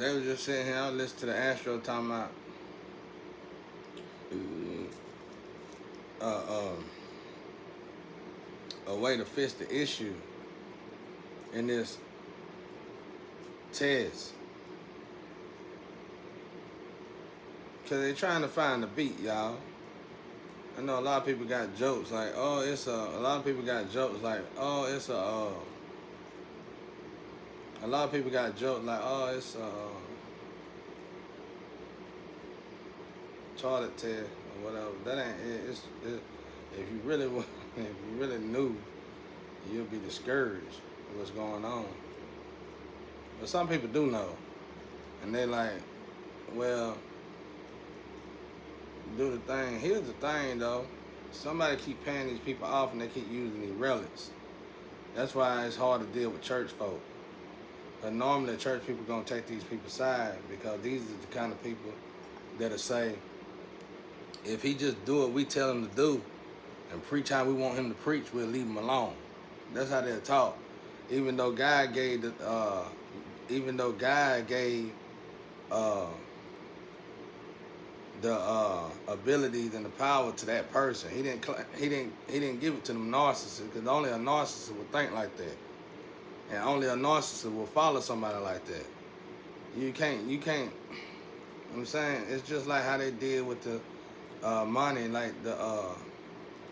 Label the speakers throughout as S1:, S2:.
S1: they was just sitting here. I was listening to the Astro talking about uh, uh, a way to fix the issue in this test. Cause they trying to find the beat, y'all. I know a lot of people got jokes like, oh, a lot of people got jokes like, oh, a lot of people got jokes like, oh, it's a toilet test or whatever. That ain't it. If you really if you really knew, you'll be discouraged with what's going on. But some people do know, and they like, well, do the thing. Here's the thing, though. Somebody keep paying these people off, and they keep using these relics. That's why it's hard to deal with church folk. But normally, church people gonna take these people's side because these are the kind of people that'll say, if he just do what we tell him to do and preach how we want him to preach, we'll leave him alone. That's how they'll talk. Even though God gave the abilities and the power to that person, he didn't give it to them narcissists, because only a narcissist would think like that, and only a narcissist will follow somebody like that. You can't. I'm saying, it's just like how they did with the money, like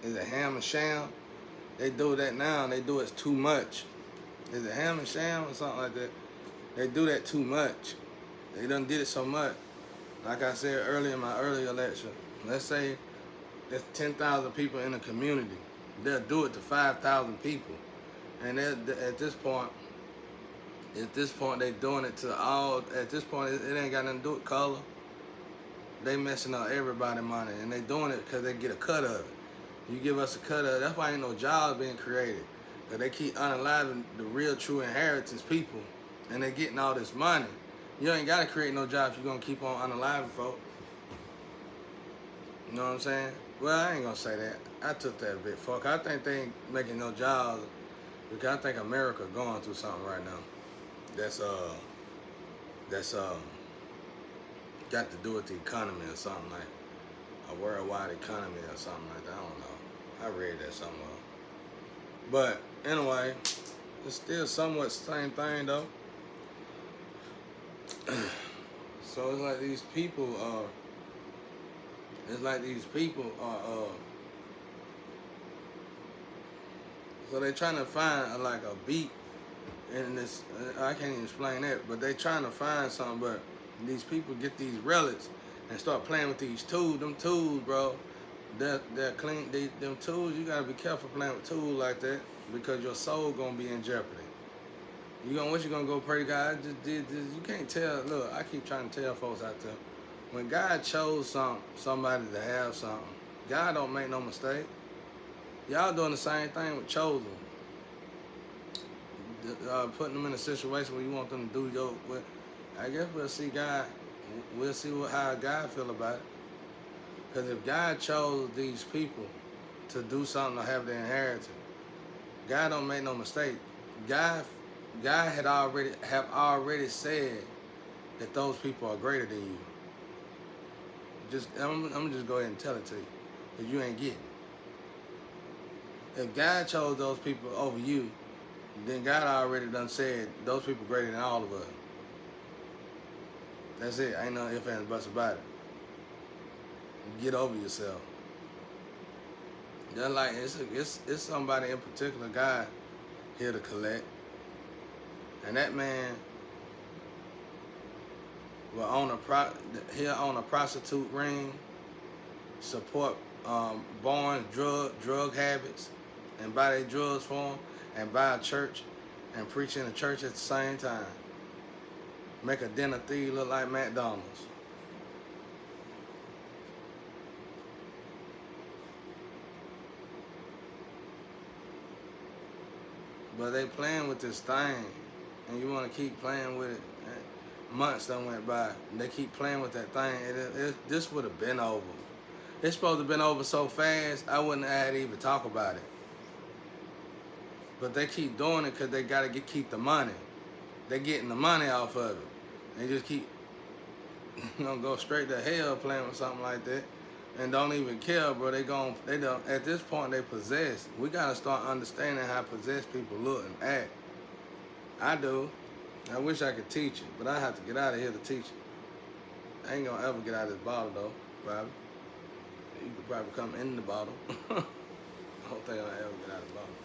S1: is it ham and sham? They do that now, and they do it too much. Is it ham and sham or something like that? They do that too much. They done did it so much. Like I said earlier in my earlier lecture, let's say there's 10,000 people in a community. They'll do it to 5,000 people. And at this point, they doing it to all, at this point, it ain't got nothing to do with color. They messing up everybody's money, and they doing it because they get a cut of it. You give us a cut of it, that's why ain't no jobs being created. Because they keep unaliving the real, true inheritance people, and they getting all this money. You ain't got to create no jobs if you're going to keep on unaliving folk. You know what I'm saying? Well, I ain't going to say that. I took that a bit, fuck. I think they ain't making no jobs because I think America going through something right now. That's got to do with the economy or something, like a worldwide economy or something like that. I don't know. I read that somewhere. But anyway, it's still somewhat the same thing though. So it's like these people so they're trying to find like a beat in this. I can't even explain that, but they trying to find something. But these people get these relics and start playing with these tools. Them tools, bro, they're clean. Them tools, you gotta be careful playing with tools like that, because your soul gonna be in jeopardy. What you gonna go pray to God? I just did this. You can't tell. Look, I keep trying to tell folks out there, when God chose somebody to have something, God don't make no mistake. Y'all doing the same thing with chosen. Putting them in a situation where you want them to do your. I guess we'll see God. We'll see how God feel about it. Because if God chose these people to do something to have their inheritance, God don't make no mistake. God had already said that those people are greater than you. I'm gonna just go ahead and tell it to you, because you ain't getting it. If God chose those people over you, then God already done said those people greater than all of us. That's it. Ain't no ifs, ands, buts about it. Get over yourself. Just like it's somebody in particular, God here to collect, and that man will own a prostitute ring, support born drug habits, and buy their drugs for them, and buy a church and preach in a church at the same time. Make a dinner thief look like McDonald's. But they playing with this thing, and you want to keep playing with it. Months done went by, and they keep playing with that thing. This would have been over. It's supposed to have been over so fast, I wouldn't have had to even talk about it. But they keep doing it because they got to keep the money. They're getting the money off of it. They just keep go straight to hell playing with something like that, and don't even care, bro. They don't. At this point, they possessed. We gotta start understanding how possessed people look and act. I do. I wish I could teach it, but I have to get out of here to teach it. I ain't gonna ever get out of this bottle though. Probably. You could probably come in the bottle. I don't think I'll ever get out of the bottle.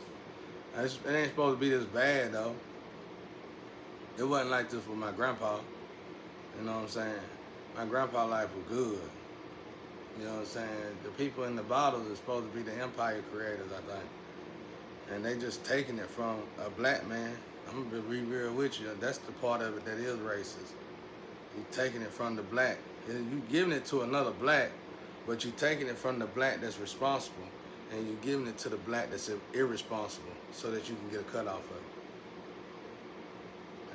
S1: It ain't supposed to be this bad though. It wasn't like this with my grandpa. You know what I'm saying? My grandpa life was good. You know what I'm saying? The people in the bottles are supposed to be the empire creators, I think. And they just taking it from a black man. I'm gonna be real with you. That's the part of it that is racist. You taking it from the black. You giving it to another black, but you taking it from the black that's responsible, and you giving it to the black that's irresponsible, so that you can get a cut off of it.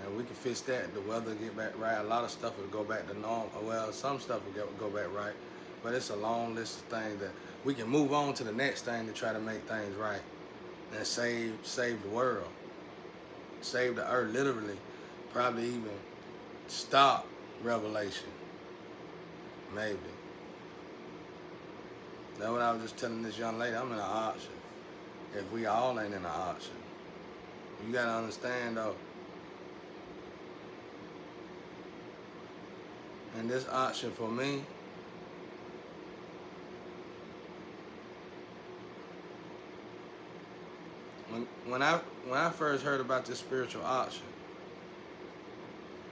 S1: And we can fix that. The weather get back right. A lot of stuff will go back to normal. Well, some stuff will go back right, but it's a long list of things that we can move on to the next thing to try to make things right and save the world, save the earth, literally, probably even stop revelation, maybe. That's what I was just telling this young lady. I'm in an auction. If we all ain't in an auction, you gotta understand though. And this auction for me, when I first heard about this spiritual auction,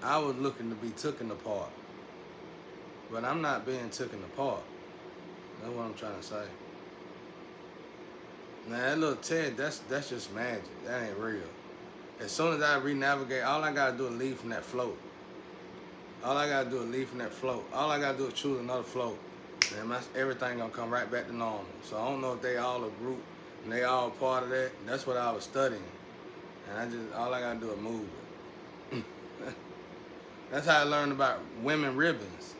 S1: I was looking to be taken apart, but I'm not being taken apart. That's what I'm trying to say. Now that little Ted, that's just magic. That ain't real. As soon as I re-navigate, all I gotta do is leave from that float. All I gotta do is leave from that float. All I gotta do is choose another float, and everything gonna come right back to normal. So I don't know if they all a group and they all part of that. That's what I was studying, and all I gotta do is move it. That's how I learned about women ribbons.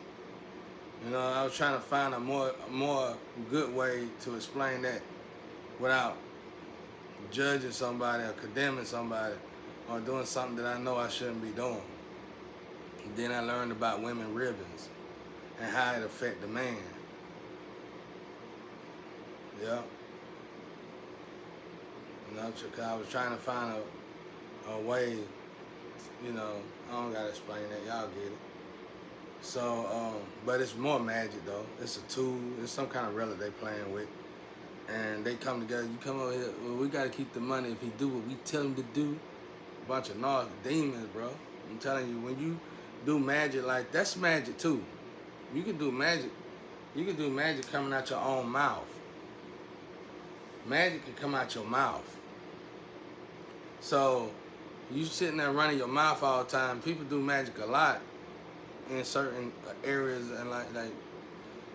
S1: You know, I was trying to find a more good way to explain that without judging somebody or condemning somebody or doing something that I know I shouldn't be doing. And then I learned about women ribbons and how it affect the man. Yeah. You know, I was trying to find a way, you know, I don't gotta explain that, y'all get it. So, but it's more magic though. It's a tool, it's some kind of relic they playing with. And they come together, you come over here, well, we gotta keep the money. If he do what we tell him to do, a bunch of narc demons, bro. I'm telling you, when you do magic like, that's magic too. You can do magic coming out your own mouth. Magic can come out your mouth. So, you sitting there running your mouth all the time. People do magic a lot in certain areas and like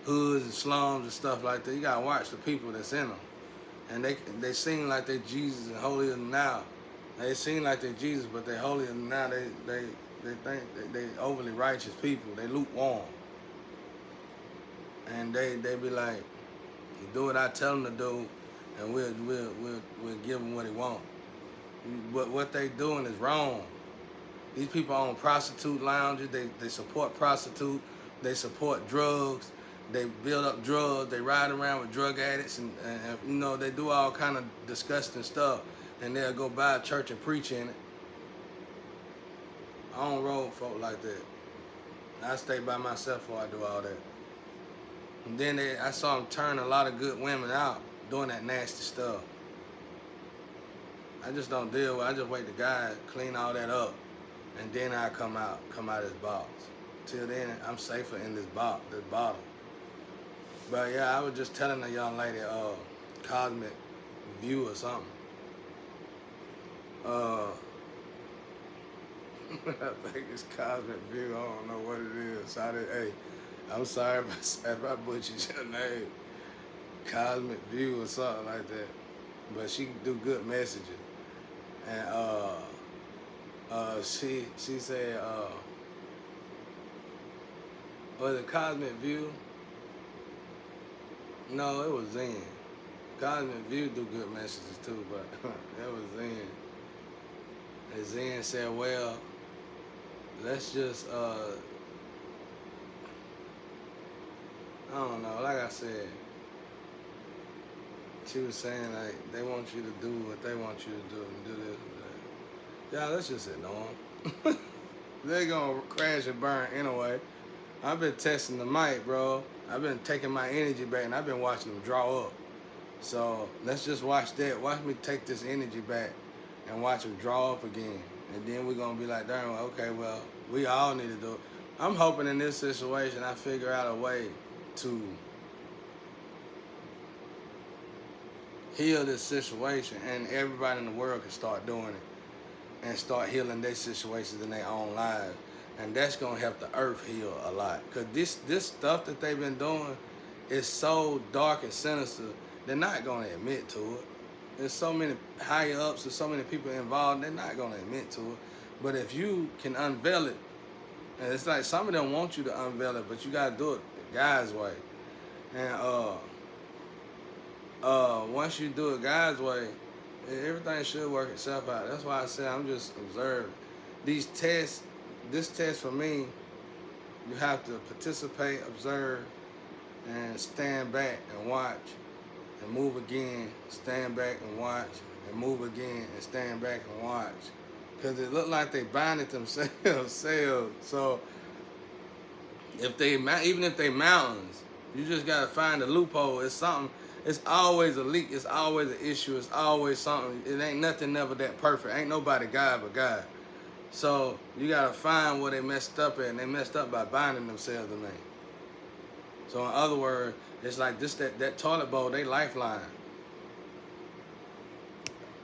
S1: hoods and slums and stuff like that. You gotta watch the people that's in them, and they seem like they Jesus and holier than thou. They seem like they Jesus, but they holier than thou. They think they overly righteous people. They lukewarm, and they be like, you do what I tell them to do, and we'll give them what they want. But what they doing is wrong. These people own prostitute lounges. They support prostitute. They support drugs. They build up drugs. They ride around with drug addicts, and you know, they do all kind of disgusting stuff. And they'll go by a church and preach in it. I don't roll with folk like that. I stay by myself before I do all that. And then I saw them turn a lot of good women out doing that nasty stuff. I just don't deal with it. I just wait the guy clean all that up, and then I come out of this box. Till then, I'm safer in this bottle. But yeah, I was just telling a young lady, Cosmic View or something. I think it's Cosmic View. I don't know what it is. Hey, I'm sorry if I butchered your name. Cosmic View or something like that. But she can do good messages. And she said, was it Cosmic View? No, it was Zen. Cosmic View do good messages too, but it was Zen. And Zen said, well, let's just I don't know, like I said, she was saying like they want you to do what they want you to do and do this and that. Yeah, let's just ignore them. They're gonna crash and burn anyway. I've been testing the mic, bro. I've been taking my energy back and I've been watching them draw up. So let's just watch that. Watch me take this energy back and watch them draw up again. And then we're gonna be like, darn, okay, well, we all need to do it. I'm hoping in this situation I figure out a way to heal this situation and everybody in the world can start doing it and start healing their situations in their own lives. And that's gonna help the earth heal a lot. Cause this stuff that they've been doing is so dark and sinister, they're not gonna admit to it. There's so many higher ups, there's so many people involved, they're not gonna admit to it. But if you can unveil it, and it's like some of them want you to unveil it, but you gotta do it the God's way. And once you do it God's way, everything should work itself out. That's why I say I'm just observing. These tests, this test for me, you have to participate, observe, and stand back and watch, and move again, stand back and watch, and move again, and stand back and watch. Because it looked like they binded themselves. So if they, even if they mountains, you just gotta find a loophole. It's something. It's always a leak. It's always an issue. It's always something. It ain't nothing never that perfect. Ain't nobody God but God. So you gotta find where they messed up at, and they messed up by binding themselves to me. So in other words, it's like this that toilet bowl, they lifeline.